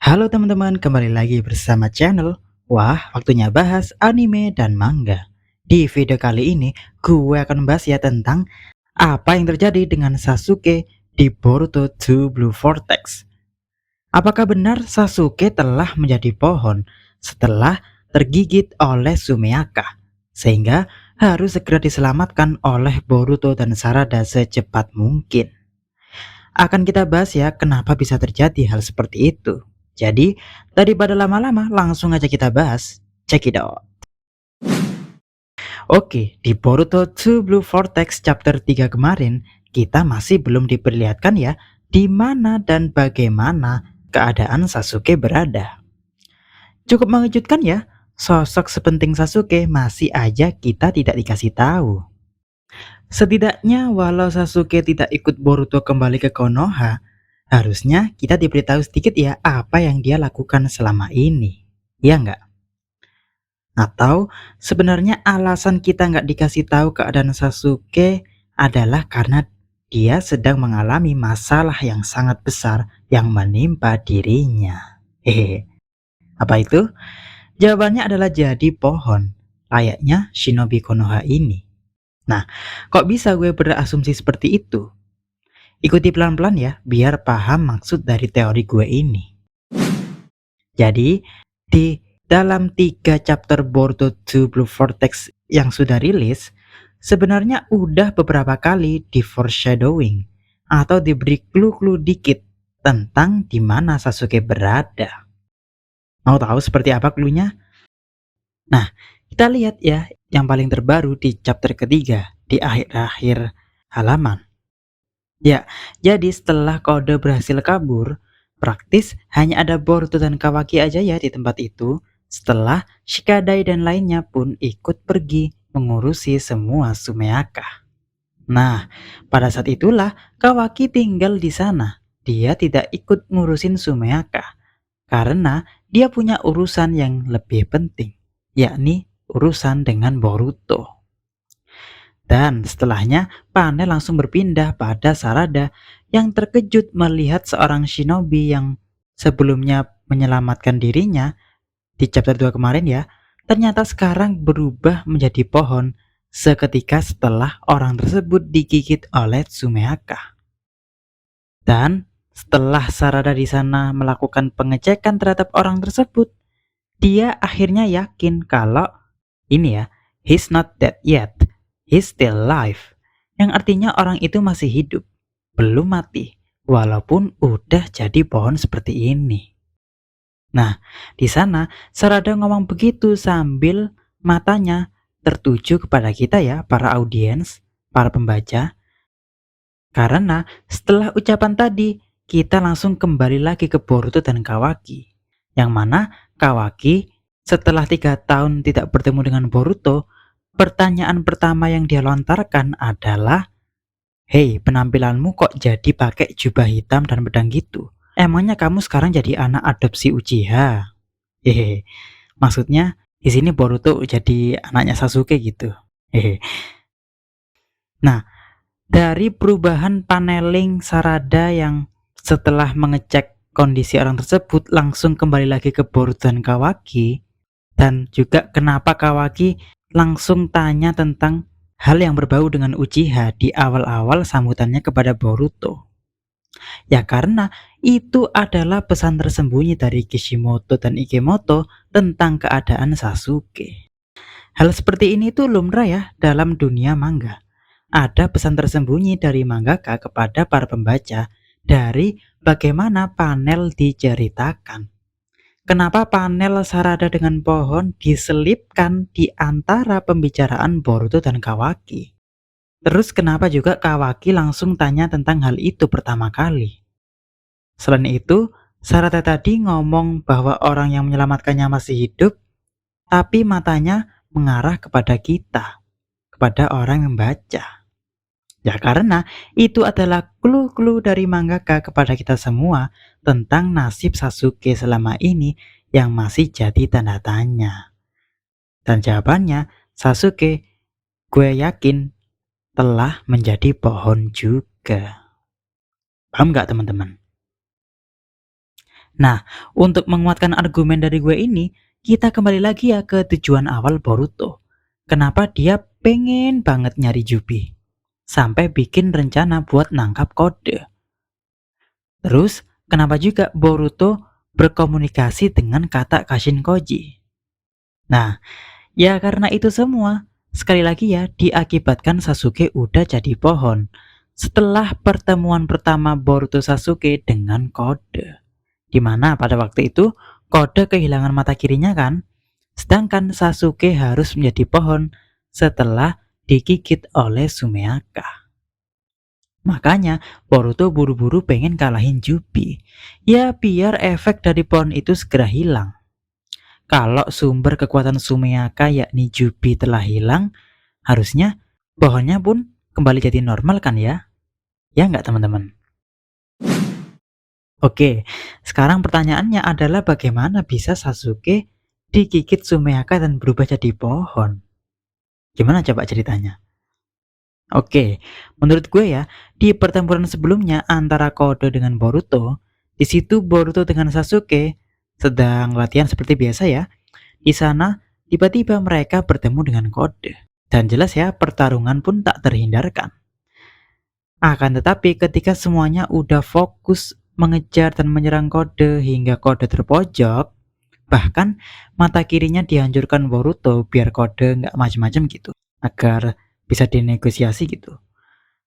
Halo teman-teman, kembali lagi bersama channel Wah, waktunya bahas anime dan manga. Di video kali ini, gue akan membahas ya tentang apa yang terjadi dengan Sasuke di Boruto 2 Blue Vortex. Apakah benar Sasuke telah menjadi pohon setelah tergigit oleh Sumeaka, sehingga harus segera diselamatkan oleh Boruto dan Sarada secepat mungkin? Akan kita bahas ya kenapa bisa terjadi hal seperti itu. Jadi, daripada lama-lama, langsung aja kita bahas. Check it out. Oke, di Boruto 2 Blue Vortex chapter 3 kemarin, kita masih belum diperlihatkan ya di mana dan bagaimana keadaan Sasuke berada. Cukup mengejutkan ya, sosok sepenting Sasuke masih aja kita tidak dikasih tahu. Setidaknya walau Sasuke tidak ikut Boruto kembali ke Konoha, harusnya kita diberitahu sedikit ya apa yang dia lakukan selama ini. Ya nggak? Atau sebenarnya alasan kita nggak dikasih tahu keadaan Sasuke adalah karena dia sedang mengalami masalah yang sangat besar yang menimpa dirinya. Hehe. Apa itu? Jawabannya adalah jadi pohon, layaknya Shinobi Konoha ini. Nah, kok bisa gue berasumsi seperti itu? Ikuti pelan-pelan ya, biar paham maksud dari teori gue ini. Jadi, di dalam 3 chapter Boruto 2 Blue Vortex yang sudah rilis, sebenarnya udah beberapa kali di foreshadowing atau diberi clue-clue dikit tentang di mana Sasuke berada. Mau tahu seperti apa clue-nya? Nah, kita lihat ya yang paling terbaru di chapter ketiga di akhir-akhir halaman. Ya, jadi setelah kode berhasil kabur, praktis hanya ada Boruto dan Kawaki aja ya di tempat itu. Setelah Shikadai dan lainnya pun ikut pergi mengurusi semua Sumeaka. Nah, pada saat itulah Kawaki tinggal di sana. Dia tidak ikut ngurusin Sumeaka karena dia punya urusan yang lebih penting, yakni urusan dengan Boruto. Dan setelahnya, panel langsung berpindah pada Sarada yang terkejut melihat seorang shinobi yang sebelumnya menyelamatkan dirinya di chapter 2 kemarin ya, ternyata sekarang berubah menjadi pohon seketika setelah orang tersebut digigit oleh Tsumeaka. Dan setelah Sarada di sana melakukan pengecekan terhadap orang tersebut, dia akhirnya yakin kalau ini ya, he's not dead yet, he's still alive. Yang artinya orang itu masih hidup, belum mati, walaupun udah jadi pohon seperti ini. Nah, di sana Sarada ngomong begitu sambil matanya tertuju kepada kita ya, para audiens, para pembaca. Karena setelah ucapan tadi, kita langsung kembali lagi ke Boruto dan Kawaki. Yang mana Kawaki setelah 3 tahun tidak bertemu dengan Boruto, pertanyaan pertama yang dia lontarkan adalah, "Hei, penampilanmu kok jadi pakai jubah hitam dan pedang gitu? Emangnya kamu sekarang jadi anak adopsi Uchiha?" Hehe. Maksudnya di sini Boruto jadi anaknya Sasuke gitu. Hehe. Nah, dari perubahan paneling Sarada yang setelah mengecek kondisi orang tersebut langsung kembali lagi ke Boruto dan Kawaki, dan juga kenapa Kawaki langsung tanya tentang hal yang berbau dengan Uchiha di awal-awal sambutannya kepada Boruto. Ya karena itu adalah pesan tersembunyi dari Kishimoto dan Ikemoto tentang keadaan Sasuke. Hal seperti ini tuh lumrah ya dalam dunia manga. Ada pesan tersembunyi dari mangaka kepada para pembaca dari bagaimana panel diceritakan. Kenapa panel Sarada dengan pohon diselipkan di antara pembicaraan Boruto dan Kawaki? Terus kenapa juga Kawaki langsung tanya tentang hal itu pertama kali? Selain itu, Sarada tadi ngomong bahwa orang yang menyelamatkannya masih hidup, tapi matanya mengarah kepada kita, kepada orang yang baca. Ya karena itu adalah clue-clue dari mangaka kepada kita semua tentang nasib Sasuke selama ini yang masih jadi tanda tanya. Dan jawabannya, Sasuke, gue yakin telah menjadi pohon juga. Paham gak teman-teman? Nah, untuk menguatkan argumen dari gue ini, kita kembali lagi ya ke tujuan awal Boruto. Kenapa dia pengen banget nyari Jubi? Sampai bikin rencana buat nangkap kode. Terus, kenapa juga Boruto berkomunikasi dengan kata Kashin Koji? Nah, ya karena itu semua, sekali lagi ya diakibatkan Sasuke udah jadi pohon. Setelah pertemuan pertama Boruto Sasuke dengan kode. Dimana pada waktu itu kode kehilangan mata kirinya kan? Sedangkan Sasuke harus menjadi pohon setelah digigit oleh Sumeaka. Makanya Boruto buru-buru pengen kalahin Jubi. Ya biar efek dari pohon itu segera hilang. Kalau sumber kekuatan Sumeaka yakni Jubi telah hilang, harusnya pohonnya pun kembali jadi normal kan ya? Ya nggak teman-teman? Oke, sekarang pertanyaannya adalah bagaimana bisa Sasuke digigit Sumeaka dan berubah jadi pohon? Gimana coba ceritanya? Oke, menurut gue ya, di pertempuran sebelumnya antara Kode dengan Boruto, di situ Boruto dengan Sasuke sedang latihan seperti biasa ya. Di sana tiba-tiba mereka bertemu dengan Kode. Dan jelas ya, pertarungan pun tak terhindarkan. Akan tetapi ketika semuanya udah fokus mengejar dan menyerang Kode hingga Kode terpojok, bahkan mata kirinya dihancurkan Boruto biar Kode nggak macam-macam gitu, agar bisa dinegosiasi gitu.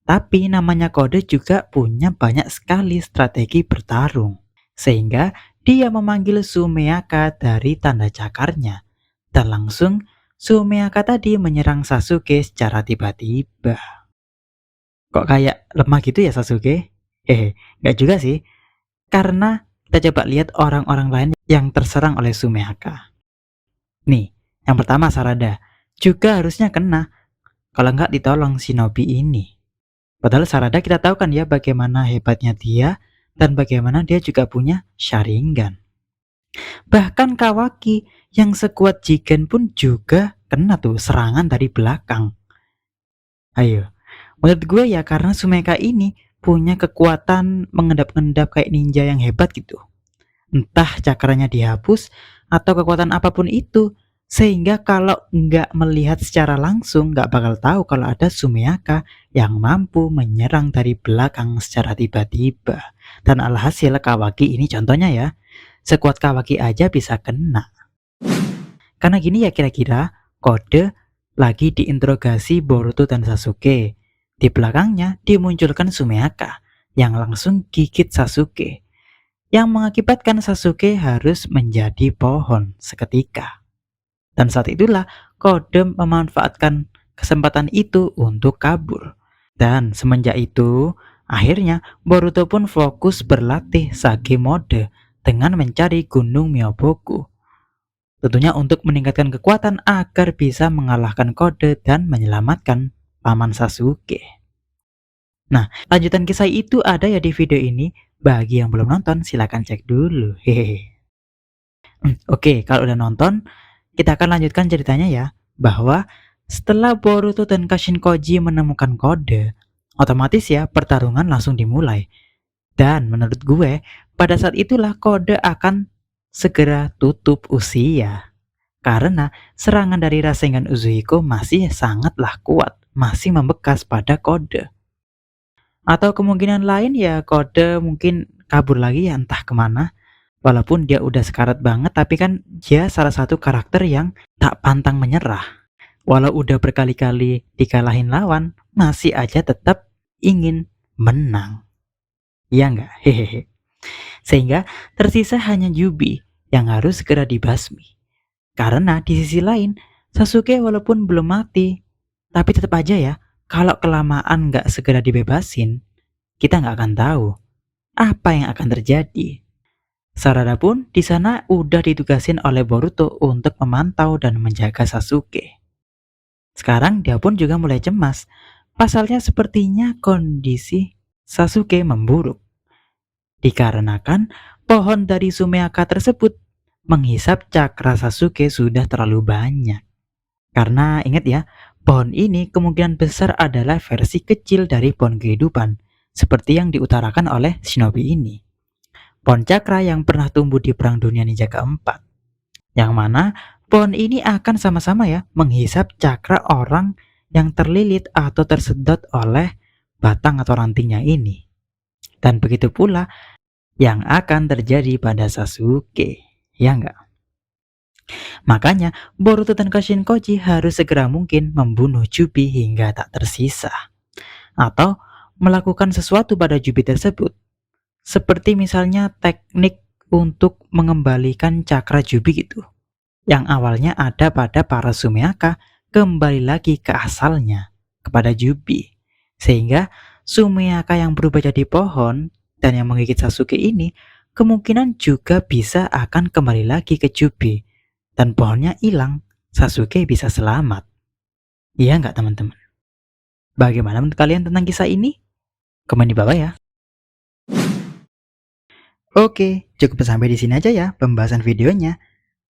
Tapi namanya Kode juga punya banyak sekali strategi bertarung, sehingga dia memanggil Sumeaka dari tanda cakarnya, dan langsung Sumeaka tadi menyerang Sasuke secara tiba-tiba. Kok kayak lemah gitu ya Sasuke? Nggak juga sih. Karena kita coba lihat orang-orang lain yang terserang oleh Sumeaka. Nih, yang pertama Sarada. Juga harusnya kena kalau nggak ditolong Shinobi ini. Padahal Sarada kita tahu kan ya bagaimana hebatnya dia dan bagaimana dia juga punya Sharingan. Bahkan Kawaki yang sekuat Jigen pun juga kena tuh serangan dari belakang. Ayo, menurut gue ya karena Sumeka ini punya kekuatan mengendap-endap kayak ninja yang hebat gitu. Entah cakranya dihapus atau kekuatan apapun itu. Sehingga kalau nggak melihat secara langsung nggak bakal tahu kalau ada Sumeaka yang mampu menyerang dari belakang secara tiba-tiba. Dan alhasil Kawaki ini contohnya ya. Sekuat Kawaki aja bisa kena. Karena gini ya kira-kira Kode lagi diinterogasi Boruto dan Sasuke. Di belakangnya dimunculkan Sumeaka yang langsung gigit Sasuke, yang mengakibatkan Sasuke harus menjadi pohon seketika. Dan saat itulah Kode memanfaatkan kesempatan itu untuk kabur. Dan semenjak itu, akhirnya Boruto pun fokus berlatih Sage Mode dengan mencari Gunung Myoboku. Tentunya untuk meningkatkan kekuatan agar bisa mengalahkan Kode dan menyelamatkan Paman Sasuke. Nah, lanjutan kisah itu ada ya di video ini. Bagi yang belum nonton, silahkan cek dulu. Hehehe. Oke, kalau udah nonton, kita akan lanjutkan ceritanya ya. Bahwa setelah Boruto dan Kashin Koji menemukan Kode, otomatis ya pertarungan langsung dimulai. Dan menurut gue, pada saat itulah Kode akan segera tutup usia. Karena serangan dari Rasengan Uzuhiko masih sangatlah kuat, masih membekas pada Kode. Atau kemungkinan lain ya Kode mungkin kabur lagi ya entah kemana. Walaupun dia udah sekarat banget, tapi kan dia salah satu karakter yang tak pantang menyerah. Walau udah berkali-kali dikalahin lawan, masih aja tetap ingin menang. Iya nggak? Hehehe. Sehingga tersisa hanya Yubi yang harus segera dibasmi. Karena di sisi lain, Sasuke walaupun belum mati, tapi tetap aja ya, kalau kelamaan nggak segera dibebasin, kita nggak akan tahu apa yang akan terjadi. Sarada pun di sana udah ditugasin oleh Boruto untuk memantau dan menjaga Sasuke. Sekarang dia pun juga mulai cemas. Pasalnya sepertinya kondisi Sasuke memburuk. Dikarenakan pohon dari Sumeaka tersebut menghisap cakra Sasuke sudah terlalu banyak. Karena ingat ya, pohon ini kemungkinan besar adalah versi kecil dari pohon kehidupan, seperti yang diutarakan oleh Shinobi ini. pohon cakra yang pernah tumbuh di Perang Dunia Ninja keempat. Yang mana pohon ini akan sama-sama ya menghisap cakra orang yang terlilit atau tersedot oleh batang atau rantingnya ini. Dan begitu pula yang akan terjadi pada Sasuke, ya enggak? Makanya Boruto dan Kashinkoji harus segera mungkin membunuh Jubi hingga tak tersisa. Atau melakukan sesuatu pada Jubi tersebut. Seperti misalnya teknik untuk mengembalikan cakra Jubi gitu. Yang awalnya ada pada para Sumeaka kembali lagi ke asalnya, kepada Jubi. Sehingga Sumeaka yang berubah jadi pohon dan yang menggigit Sasuke ini kemungkinan juga bisa akan kembali lagi ke Jubi. Dan pohonnya hilang, Sasuke bisa selamat. Iya nggak teman-teman? Bagaimana menurut kalian tentang kisah ini? Komen di bawah ya. Oke, cukup sampai di sini aja ya pembahasan videonya.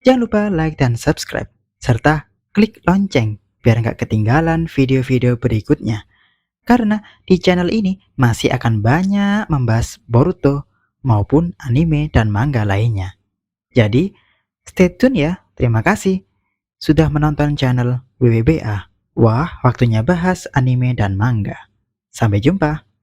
Jangan lupa like dan subscribe, serta klik lonceng biar nggak ketinggalan video-video berikutnya. Karena di channel ini masih akan banyak membahas Boruto maupun anime dan manga lainnya. Jadi, stay tune ya. Terima kasih sudah menonton channel WWBA. Wah, waktunya bahas anime dan manga. Sampai jumpa.